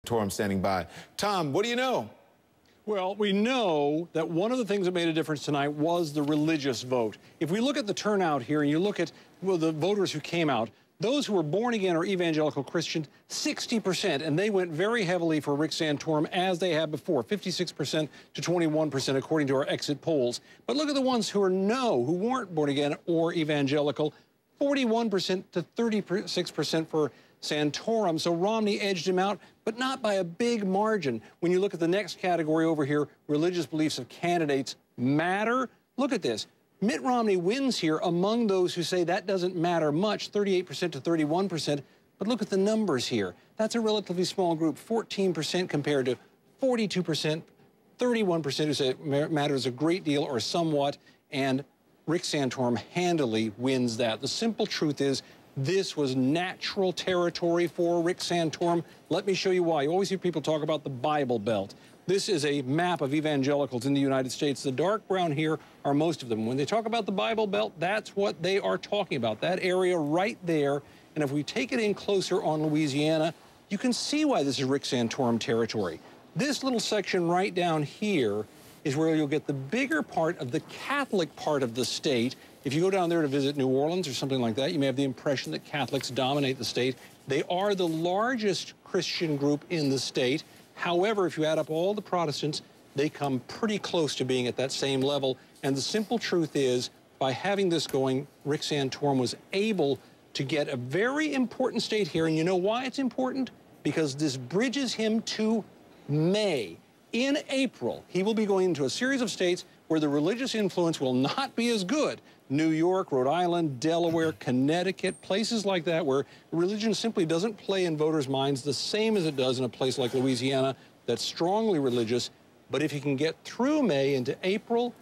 Santorum standing by. Tom, what do you know? Well, we know that one of the things that made a difference tonight was the religious vote. If we look at the turnout here and you look at the voters who came out, those who were born again or evangelical Christian, 60%, and they went very heavily for Rick Santorum as they had before, 56% to 21% according to our exit polls. But look at the ones who who weren't born again or evangelical, 41% to 36% for Santorum. So Romney edged him out, but not by a big margin. When you look at the next category over here, religious beliefs of candidates matter. Look at this. Mitt Romney wins here among those who say that doesn't matter much, 38% to 31%. But look at the numbers here. That's a relatively small group, 14% compared to 42%, 31% who say it matters a great deal or somewhat, and Rick Santorum handily wins that. The simple truth is this was natural territory for Rick Santorum. Let me show you why. You always hear people talk about the Bible Belt. This is a map of evangelicals in the United States. The dark brown here are most of them. When they talk about the Bible Belt, that's what they are talking about, that area right there. And if we take it in closer on Louisiana, you can see why this is Rick Santorum territory. This little section right down here is where you'll get the bigger part of the Catholic part of the state. If you go down there to visit New Orleans or something like that, you may have the impression that Catholics dominate the state. They are the largest Christian group in the state. However, if you add up all the Protestants, they come pretty close to being at that same level. And the simple truth is, by having this going, Rick Santorum was able to get a very important state here. And you know why it's important? Because this bridges him to May. In April, he will be going into a series of states where the religious influence will not be as good. New York, Rhode Island, Delaware, Connecticut, places like that where religion simply doesn't play in voters' minds the same as it does in a place like Louisiana that's strongly religious. But if he can get through May into April,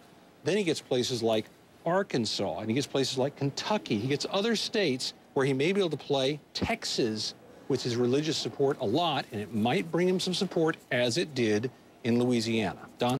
then he gets places like Arkansas, and he gets places like Kentucky. He gets other states where he may be able to play. Texas with his religious support a lot, and it might bring him some support as it did in Louisiana. Don?